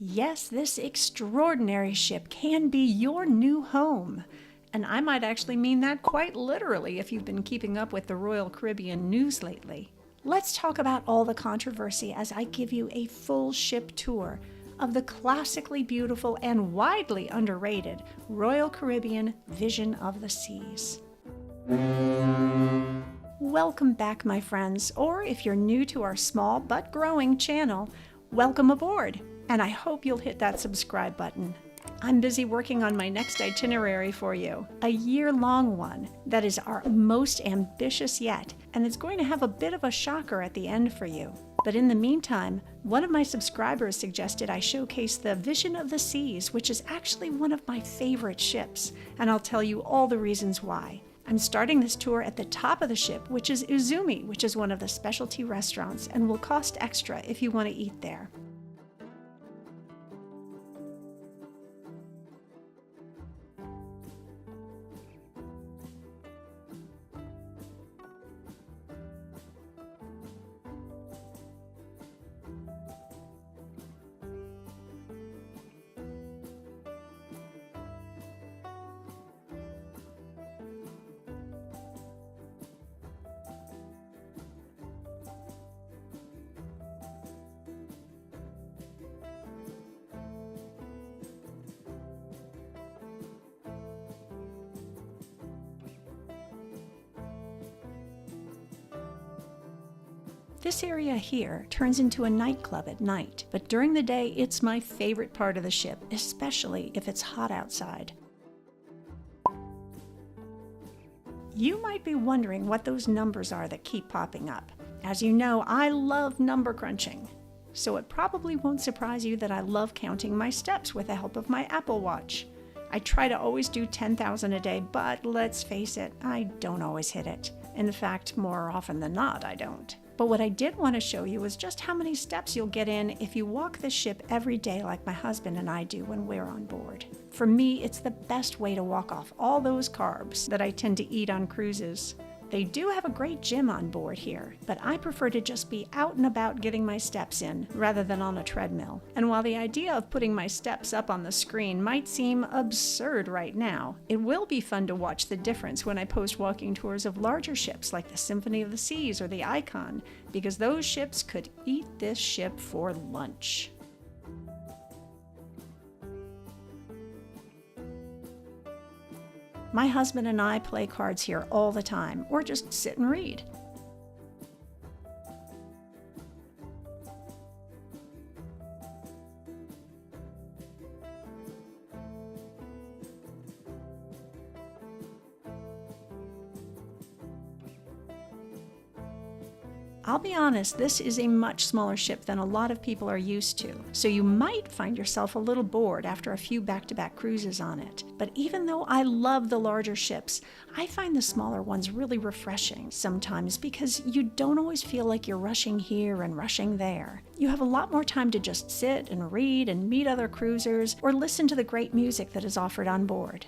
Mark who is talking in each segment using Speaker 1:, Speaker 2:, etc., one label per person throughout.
Speaker 1: Yes, this extraordinary ship can be your new home. And I might actually mean that quite literally if you've been keeping up with the Royal Caribbean news lately. Let's talk about all the controversy as I give you a full ship tour of the classically beautiful and widely underrated Royal Caribbean Vision of the Seas. Welcome back, my friends, or if you're new to our small but growing channel, welcome aboard, and I hope you'll hit that subscribe button. I'm busy working on my next itinerary for you, a year-long one that is our most ambitious yet, and it's going to have a bit of a shocker at the end for you. But in the meantime, one of my subscribers suggested I showcase the Vision of the Seas, which is actually one of my favorite ships, and I'll tell you all the reasons why. I'm starting this tour at the top of the ship, which is Uzumi, which is one of the specialty restaurants and will cost extra if you want to eat there. This area here turns into a nightclub at night, but during the day it's my favorite part of the ship, especially if it's hot outside. You might be wondering what those numbers are that keep popping up. As you know, I love number crunching, so it probably won't surprise you that I love counting my steps with the help of my Apple Watch. I try to always do 10,000 a day, but let's face it, I don't always hit it. In fact, more often than not, I don't. But what I did want to show you is just how many steps you'll get in if you walk this ship every day like my husband and I do when we're on board. For me, it's the best way to walk off all those carbs that I tend to eat on cruises. They do have a great gym on board here, but I prefer to just be out and about getting my steps in rather than on a treadmill. And while the idea of putting my steps up on the screen might seem absurd right now, it will be fun to watch the difference when I post walking tours of larger ships like the Symphony of the Seas or the Icon, because those ships could eat this ship for lunch. My husband and I play cards here all the time, or just sit and read. I'll be honest, this is a much smaller ship than a lot of people are used to, so you might find yourself a little bored after a few back-to-back cruises on it. But even though I love the larger ships, I find the smaller ones really refreshing sometimes because you don't always feel like you're rushing here and rushing there. You have a lot more time to just sit and read and meet other cruisers or listen to the great music that is offered on board.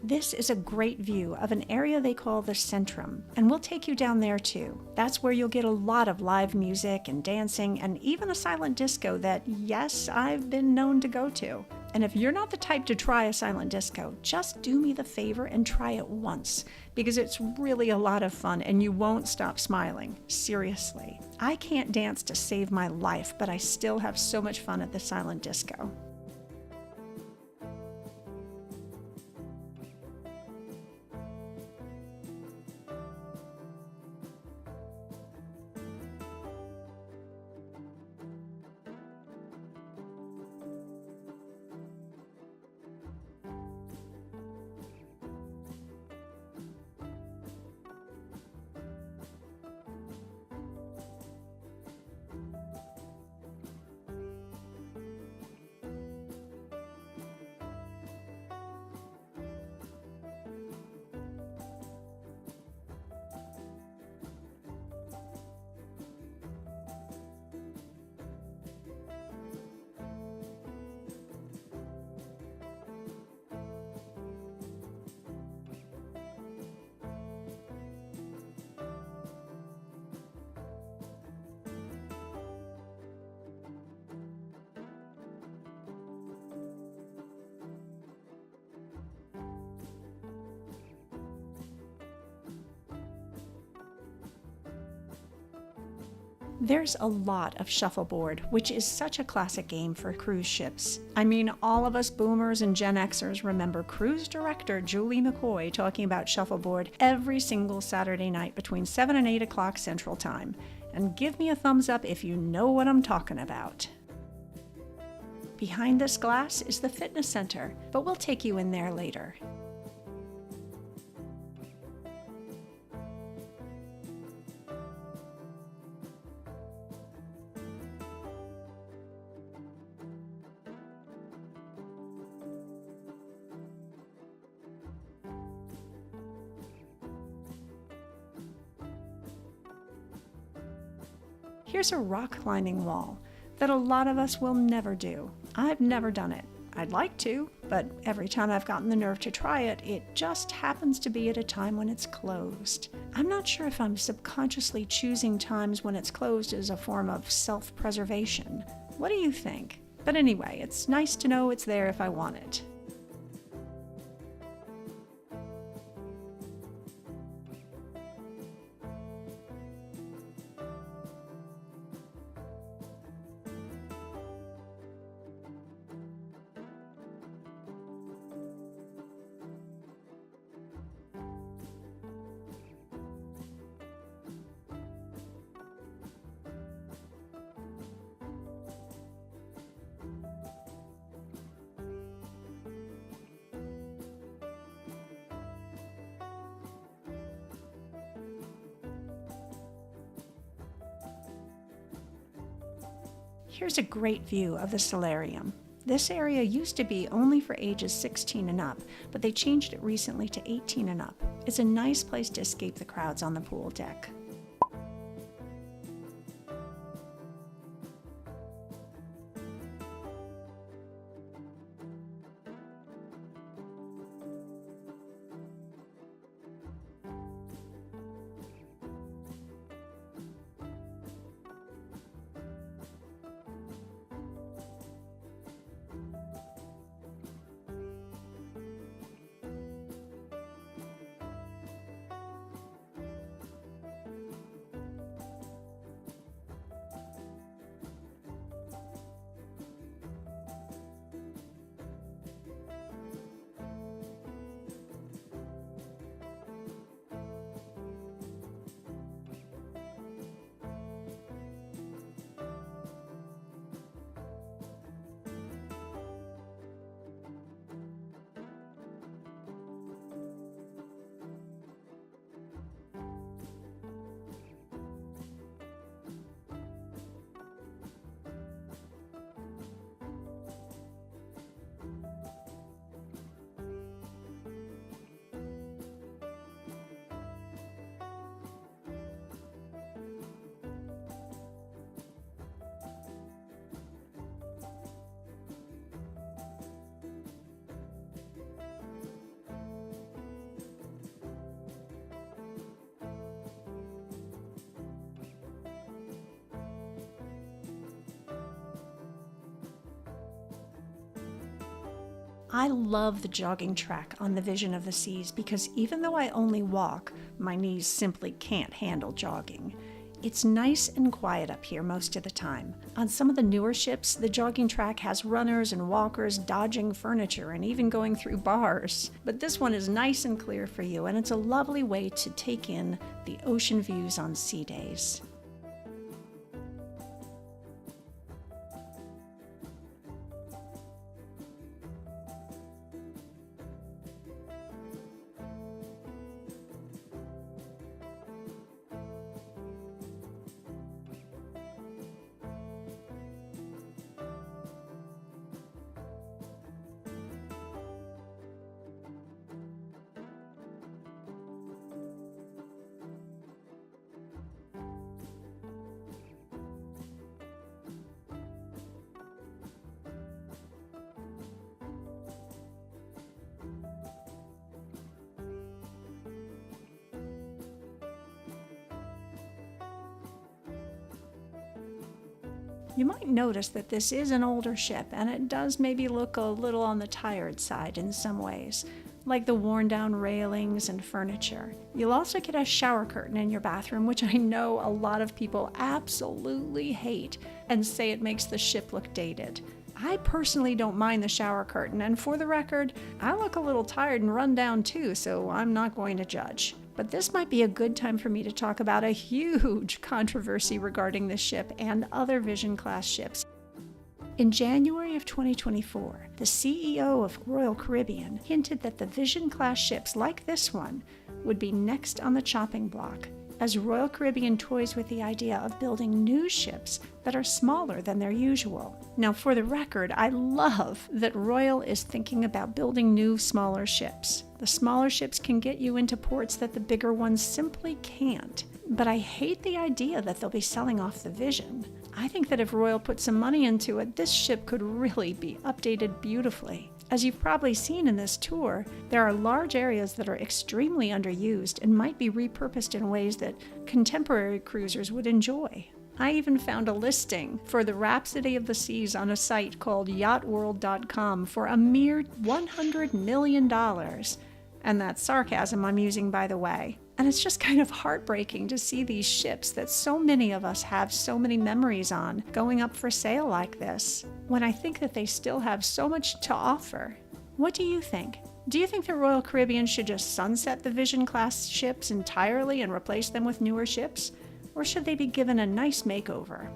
Speaker 1: This is a great view of an area they call the Centrum, and we'll take you down there too. That's where you'll get a lot of live music and dancing and even a silent disco that, yes, I've been known to go to. And if you're not the type to try a silent disco, just do me the favor and try it once, because it's really a lot of fun and you won't stop smiling. Seriously. I can't dance to save my life, but I still have so much fun at the silent disco. There's a lot of shuffleboard, which is such a classic game for cruise ships. I mean, all of us boomers and Gen Xers remember cruise director Julie McCoy talking about shuffleboard every single Saturday night between 7 and 8 o'clock Central Time. And give me a thumbs up if you know what I'm talking about. Behind this glass is the fitness center, but we'll take you in there later. Here's a rock climbing wall that a lot of us will never do. I've never done it. I'd like to, but every time I've gotten the nerve to try it, it just happens to be at a time when it's closed. I'm not sure if I'm subconsciously choosing times when it's closed as a form of self-preservation. What do you think? But anyway, it's nice to know it's there if I want it. Here's a great view of the solarium. This area used to be only for ages 16 and up, but they changed it recently to 18 and up. It's a nice place to escape the crowds on the pool deck. I love the jogging track on the Vision of the Seas because even though I only walk, my knees simply can't handle jogging. It's nice and quiet up here most of the time. On some of the newer ships, the jogging track has runners and walkers dodging furniture and even going through bars. But this one is nice and clear for you, and it's a lovely way to take in the ocean views on sea days. You might notice that this is an older ship, and it does maybe look a little on the tired side in some ways. like the worn down railings and furniture. You'll also get a shower curtain in your bathroom, which I know a lot of people absolutely hate and say it makes the ship look dated. I personally don't mind the shower curtain, and for the record, I look a little tired and run down too, so I'm not going to judge. But this might be a good time for me to talk about a huge controversy regarding this ship and other Vision-class ships. In January of 2024, the CEO of Royal Caribbean hinted that the Vision-class ships like this one would be next on the chopping block, as Royal Caribbean toys with the idea of building new ships that are smaller than their usual. Now, for the record, I love that Royal is thinking about building new, smaller ships. The smaller ships can get you into ports that the bigger ones simply can't. But I hate the idea that they'll be selling off the Vision. I think that if Royal put some money into it, this ship could really be updated beautifully. As you've probably seen in this tour, there are large areas that are extremely underused and might be repurposed in ways that contemporary cruisers would enjoy. I even found a listing for the Rhapsody of the Seas on a site called yachtworld.com for a mere $100 million. And that's sarcasm I'm using, by the way. And it's just kind of heartbreaking to see these ships that so many of us have so many memories on going up for sale like this, when I think that they still have so much to offer. What do you think? Do you think that Royal Caribbean should just sunset the Vision-class ships entirely and replace them with newer ships? Or should they be given a nice makeover?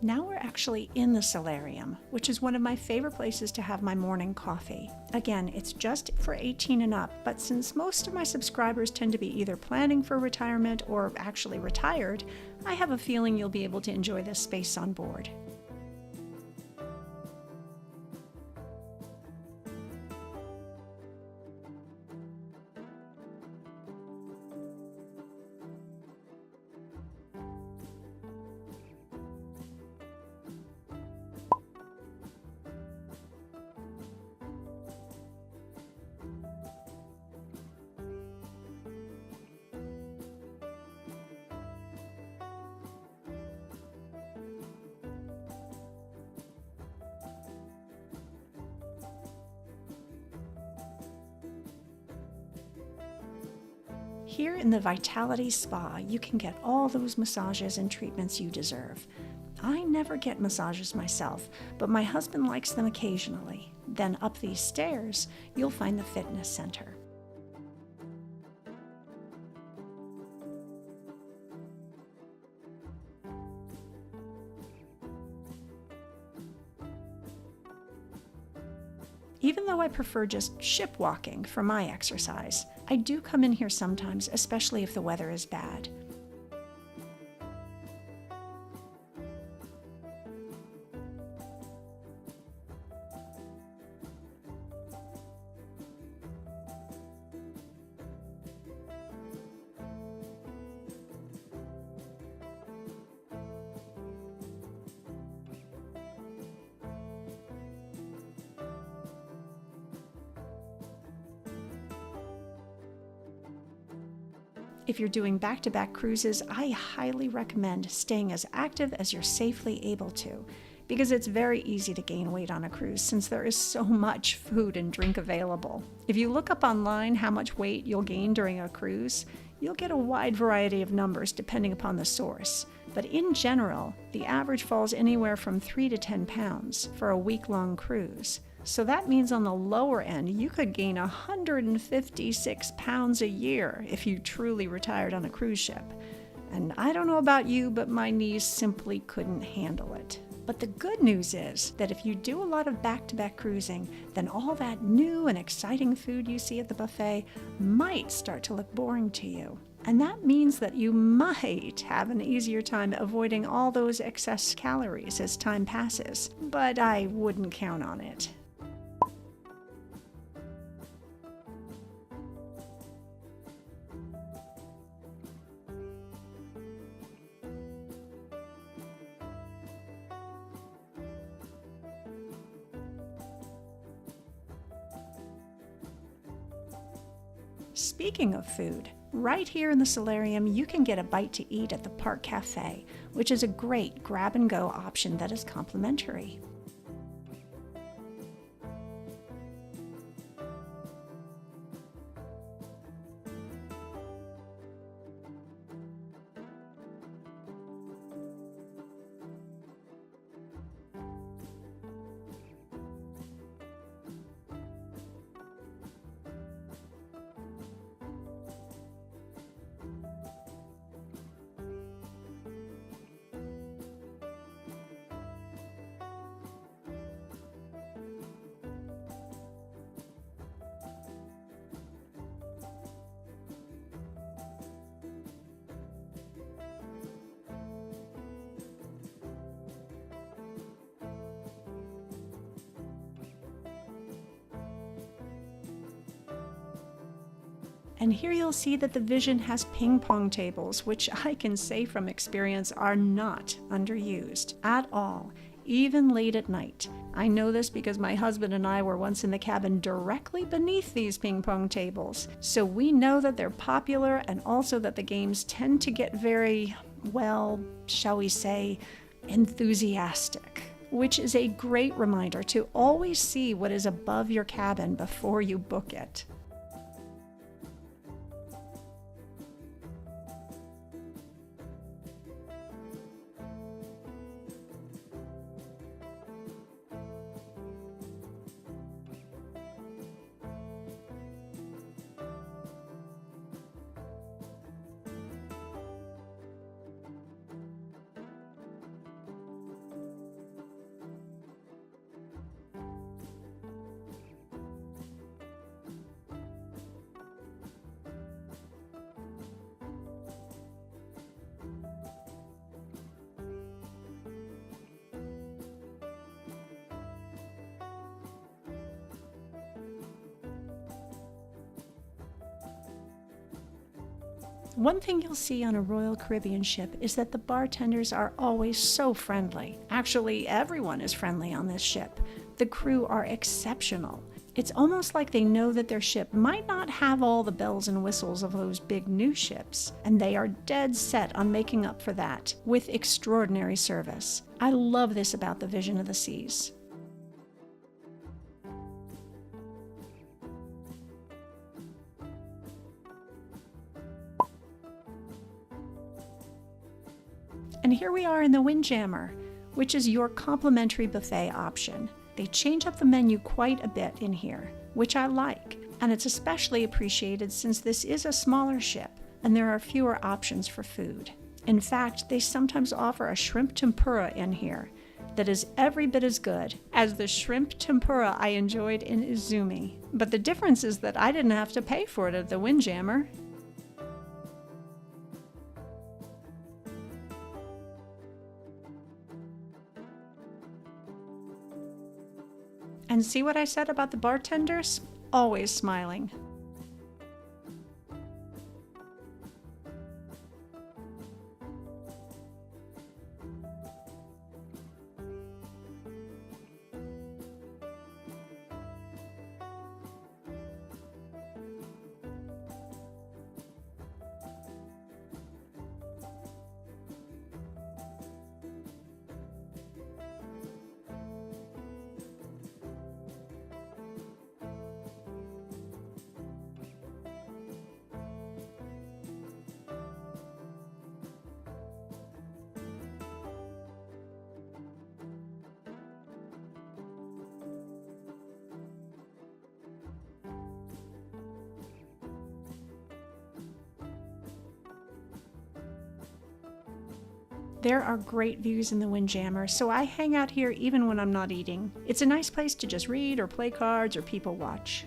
Speaker 1: Now we're actually in the solarium, which is one of my favorite places to have my morning coffee. Again, it's just for 18 and up, but since most of my subscribers tend to be either planning for retirement or actually retired, I have a feeling you'll be able to enjoy this space on board. Here in the Vitality Spa, you can get all those massages and treatments you deserve. I never get massages myself, but my husband likes them occasionally. Then up these stairs, you'll find the fitness center. Even though I prefer just ship walking for my exercise, I do come in here sometimes, especially if the weather is bad. If you're doing back-to-back cruises, I highly recommend staying as active as you're safely able to. because it's very easy to gain weight on a cruise since there is so much food and drink available. If you look up online how much weight you'll gain during a cruise, you'll get a wide variety of numbers depending upon the source. But in general, the average falls anywhere from 3 to 10 pounds for a week-long cruise. So that means on the lower end, you could gain 156 pounds a year if you truly retired on a cruise ship. And I don't know about you, but my knees simply couldn't handle it. But the good news is that if you do a lot of back-to-back cruising, then all that new and exciting food you see at the buffet might start to look boring to you. And that means that you might have an easier time avoiding all those excess calories as time passes. But I wouldn't count on it. Speaking of food, right here in the solarium you can get a bite to eat at the Park Cafe, which is a great grab-and-go option that is complimentary. And here you'll see that the Vision has ping pong tables, which I can say from experience are not underused at all, even late at night. I know this because my husband and I were once in the cabin directly beneath these ping pong tables. So we know that they're popular and also that the games tend to get very, well, shall we say, enthusiastic. Which is a great reminder to always see what is above your cabin before you book it. One thing you'll see on a Royal Caribbean ship is that the bartenders are always so friendly. Actually, everyone is friendly on this ship. The crew are exceptional. It's almost like they know that their ship might not have all the bells and whistles of those big new ships, and they are dead set on making up for that with extraordinary service. I love this about the Vision of the Seas. And here we are in the Windjammer, which is your complimentary buffet option. They change up the menu quite a bit in here, which I like, and it's especially appreciated since this is a smaller ship and there are fewer options for food. In fact, they sometimes offer a shrimp tempura in here that is every bit as good as the shrimp tempura I enjoyed in Izumi. But the difference is that I didn't have to pay for it at the Windjammer. And see what I said about the bartenders? Always smiling. There are great views in the Windjammer, so I hang out here even when I'm not eating. It's a nice place to just read or play cards or people watch.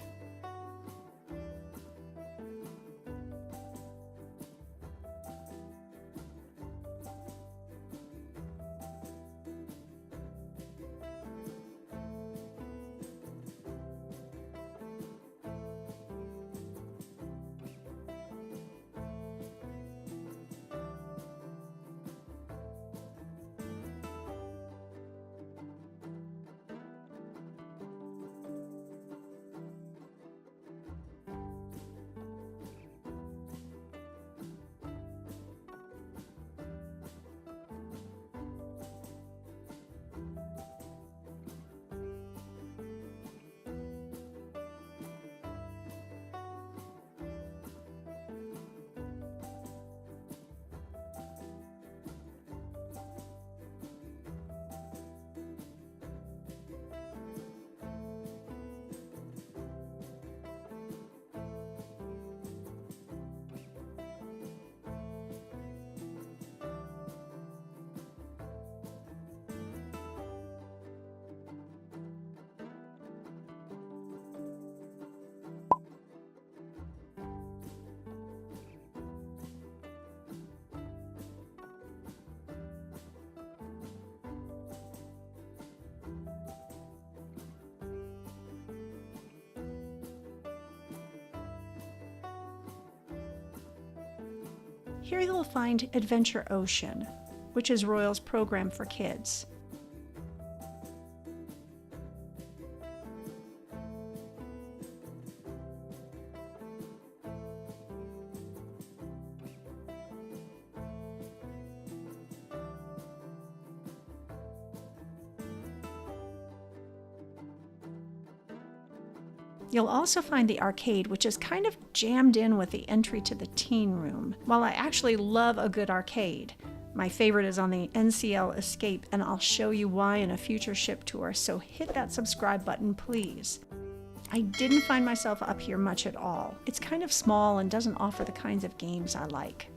Speaker 1: Here you'll find Adventure Ocean, which is Royal's program for kids. You'll also find the arcade, which is kind of jammed in with the entry to the teen room. While I actually love a good arcade, my favorite is on the NCL Escape, and I'll show you why in a future ship tour, so hit that subscribe button, please. I didn't find myself up here much at all. It's kind of small and doesn't offer the kinds of games I like.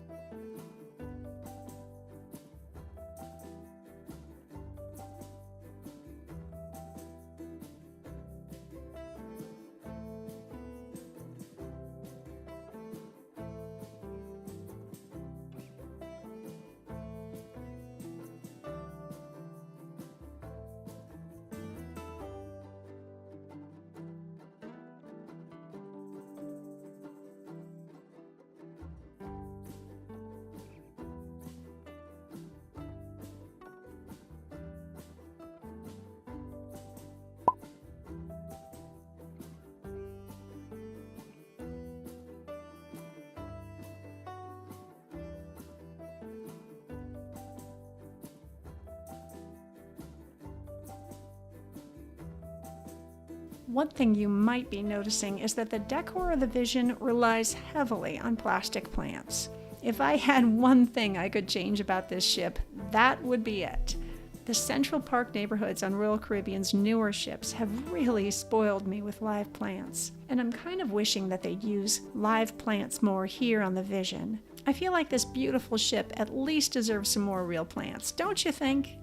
Speaker 1: One thing you might be noticing is that the decor of the Vision relies heavily on plastic plants. If I had one thing I could change about this ship, that would be it. The Central Park neighborhoods on Royal Caribbean's newer ships have really spoiled me with live plants, and I'm kind of wishing that they'd use live plants more here on the Vision. I feel like this beautiful ship at least deserves some more real plants, don't you think?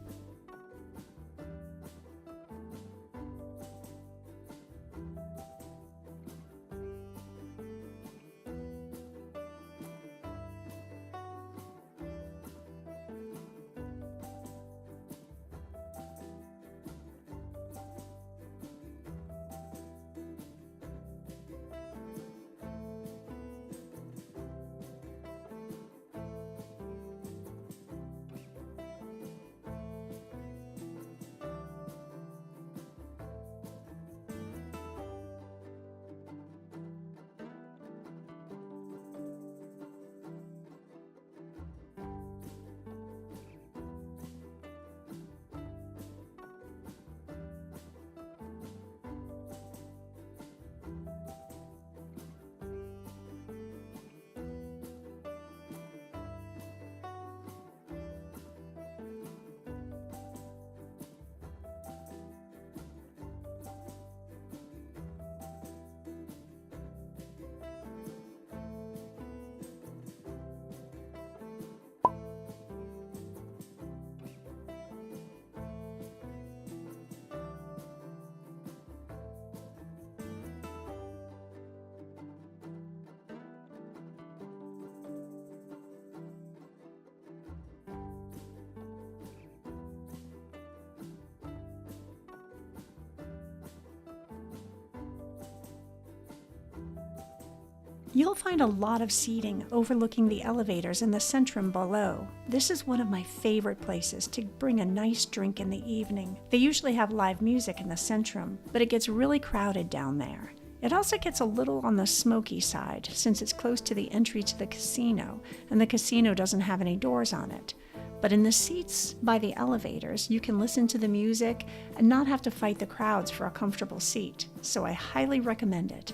Speaker 1: You'll find a lot of seating overlooking the elevators in the Centrum below. This is one of my favorite places to bring a nice drink in the evening. They usually have live music in the Centrum, but it gets really crowded down there. It also gets a little on the smoky side since it's close to the entry to the casino, and the casino doesn't have any doors on it. But in the seats by the elevators, you can listen to the music and not have to fight the crowds for a comfortable seat, so I highly recommend it.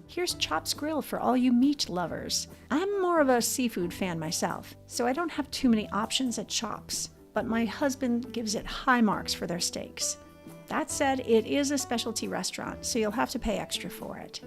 Speaker 1: Here's Chops Grill for all you meat lovers. I'm more of a seafood fan myself, so I don't have too many options at Chops, but my husband gives it high marks for their steaks. That said, it is a specialty restaurant, so you'll have to pay extra for it.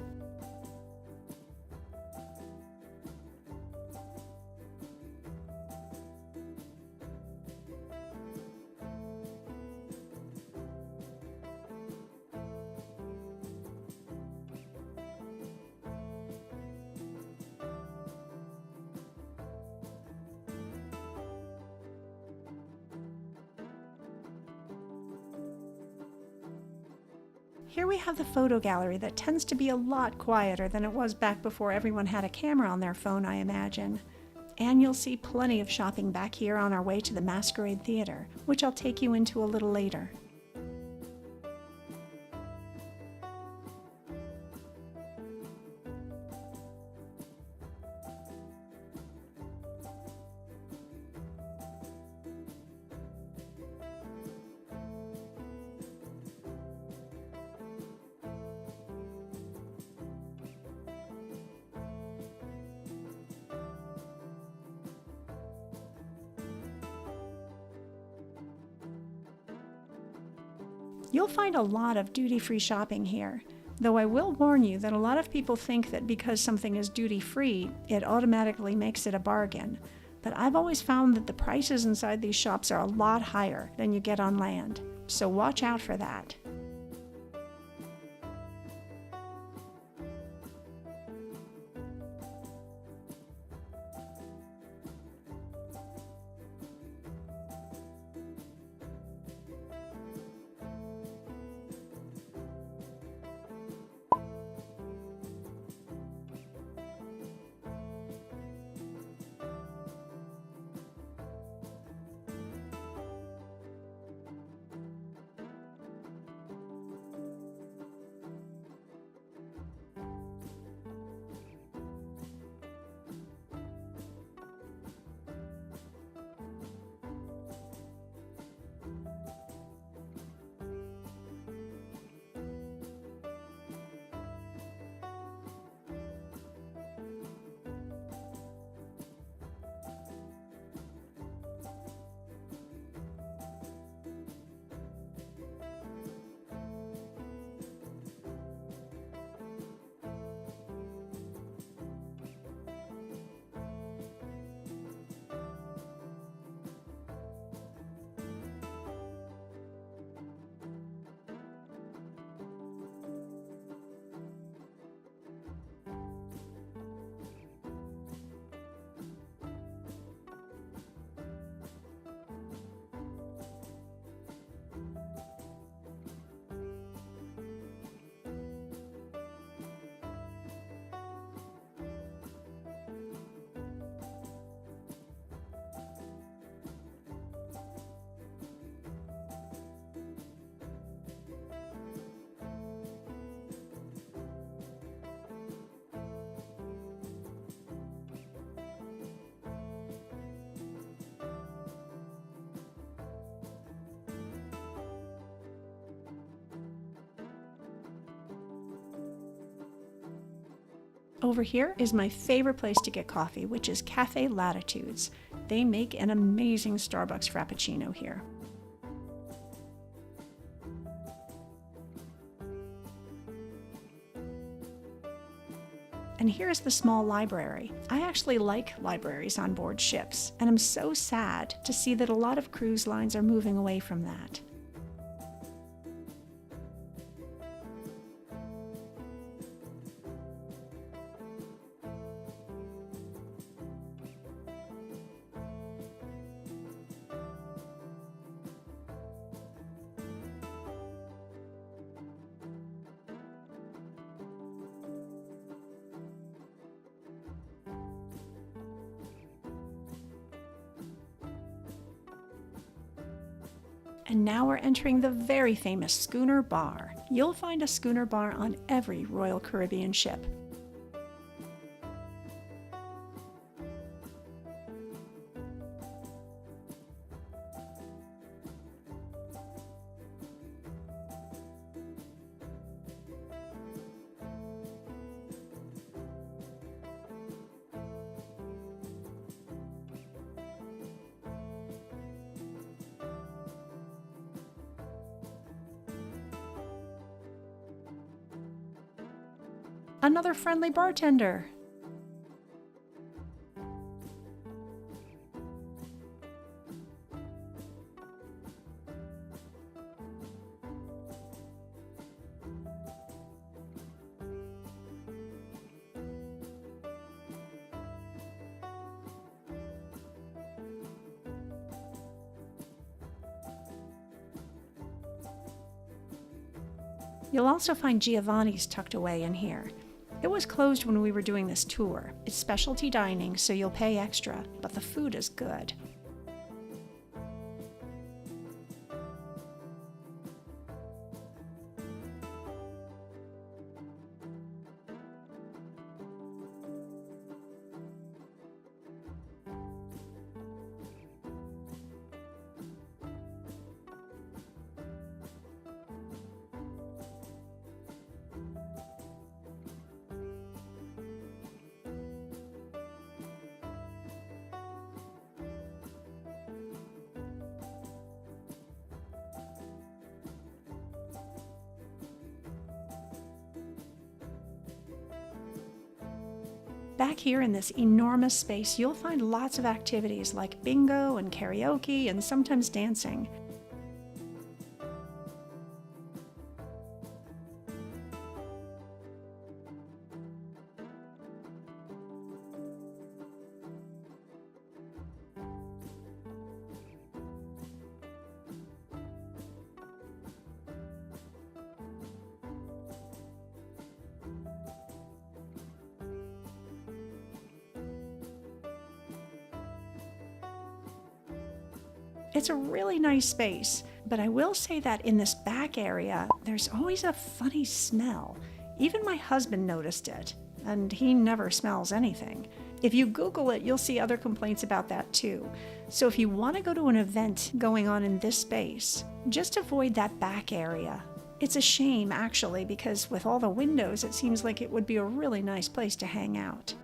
Speaker 1: Here we have the photo gallery that tends to be a lot quieter than it was back before everyone had a camera on their phone, I imagine. And you'll see plenty of shopping back here on our way to the Masquerade Theater, which I'll take you into a little later. You'll find a lot of duty-free shopping here, though I will warn you that a lot of people think that because something is duty-free, it automatically makes it a bargain. But I've always found that the prices inside these shops are a lot higher than you get on land, so watch out for that. Over here is my favorite place to get coffee, which is Cafe Latitudes. They make an amazing Starbucks Frappuccino here. And here's the small library. I actually like libraries on board ships, and I'm so sad to see that a lot of cruise lines are moving away from that. And now we're entering the very famous Schooner Bar. You'll find a Schooner Bar on every Royal Caribbean ship. Another friendly bartender. You'll also find Giovanni's tucked away in here. It was closed when we were doing this tour. It's specialty dining, so you'll pay extra, but the food is good. Back here in this enormous space, you'll find lots of activities like bingo and karaoke and sometimes dancing. It's a really nice space, but I will say that in this back area, there's always a funny smell. Even my husband noticed it, and he never smells anything. If you Google it, you'll see other complaints about that too. So if you want to go to an event going on in this space, just avoid that back area. It's a shame, actually, because with all the windows, it seems like it would be a really nice place to hang out.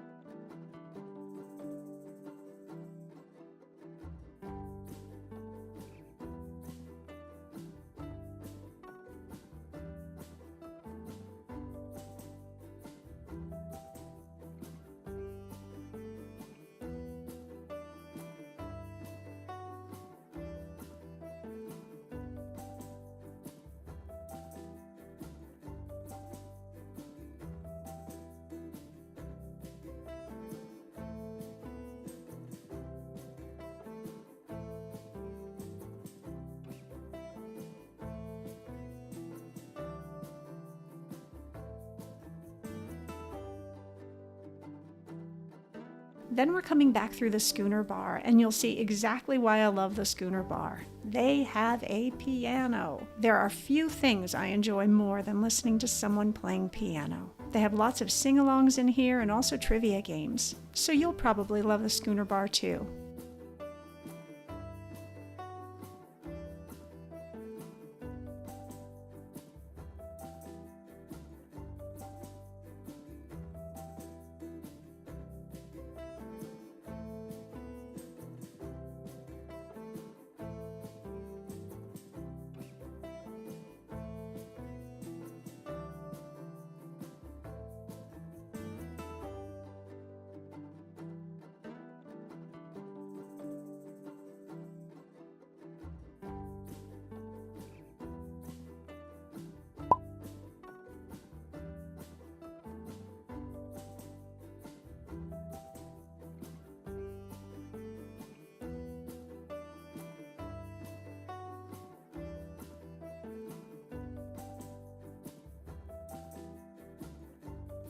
Speaker 1: Then we're coming back through the Schooner Bar, and you'll see exactly why I love the Schooner Bar. They have a piano. There are few things I enjoy more than listening to someone playing piano. They have lots of sing-alongs in here and also trivia games, so you'll probably love the Schooner Bar too.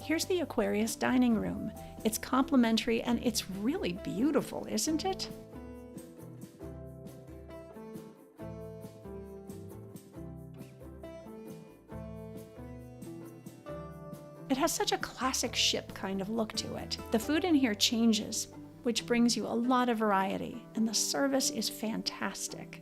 Speaker 1: Here's the Aquarius dining room. It's complimentary and it's really beautiful, isn't it? It has such a classic ship kind of look to it. The food in here changes, which brings you a lot of variety, and the service is fantastic.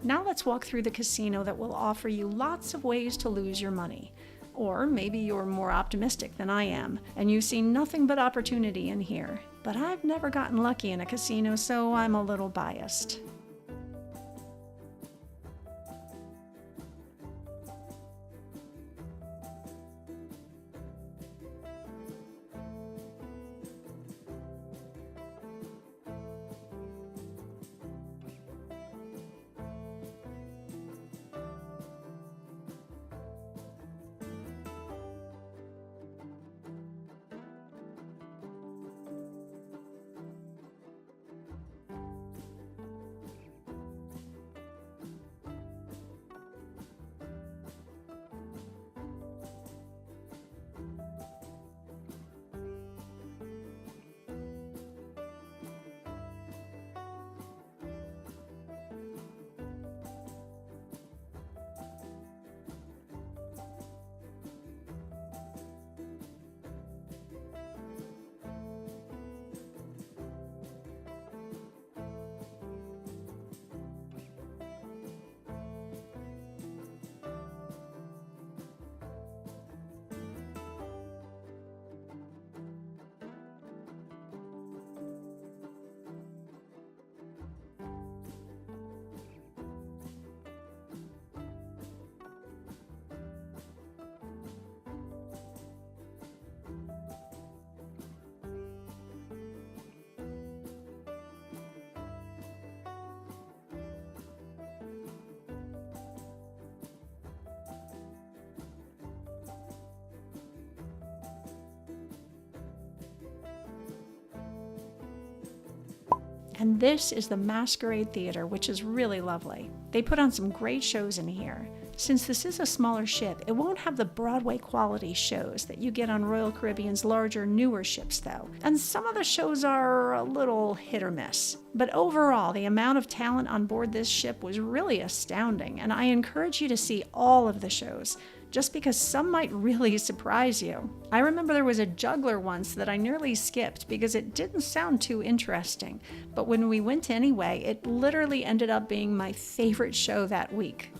Speaker 1: Now let's walk through the casino that will offer you lots of ways to lose your money. Or maybe you're more optimistic than I am, and you see nothing but opportunity in here. But I've never gotten lucky in a casino, so I'm a little biased. And this is the Masquerade Theater, which is really lovely. They put on some great shows in here. Since this is a smaller ship, it won't have the Broadway quality shows that you get on Royal Caribbean's larger, newer ships though. And some of the shows are a little hit or miss. But overall, the amount of talent on board this ship was really astounding, and I encourage you to see all of the shows, just because some might really surprise you. I remember there was a juggler once that I nearly skipped because it didn't sound too interesting, but when we went anyway, it literally ended up being my favorite show that week.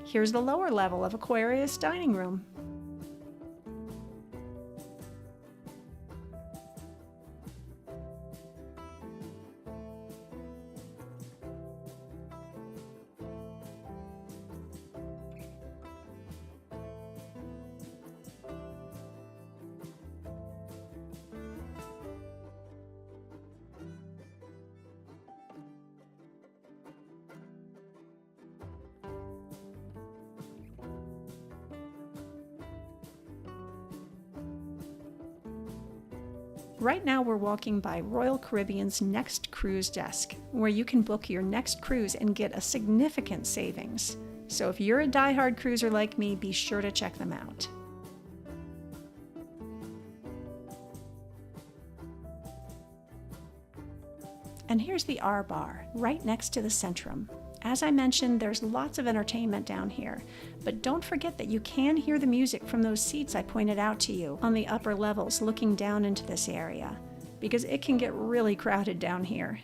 Speaker 1: Here's the lower level of Aquarius dining room. Right now we're walking by Royal Caribbean's Next Cruise desk, where you can book your next cruise and get a significant savings. So if you're a die-hard cruiser like me, be sure to check them out. And here's the R Bar, right next to the Centrum. As I mentioned, there's lots of entertainment down here, but don't forget that you can hear the music from those seats I pointed out to you on the upper levels looking down into this area, because it can get really crowded down here.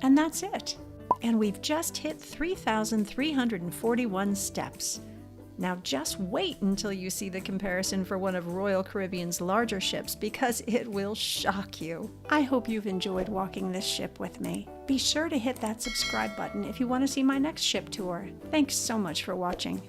Speaker 1: And that's it. And we've just hit 3,341 steps. Now just wait until you see the comparison for one of Royal Caribbean's larger ships, because it will shock you. I hope you've enjoyed walking this ship with me. Be sure to hit that subscribe button if you want to see my next ship tour. Thanks so much for watching.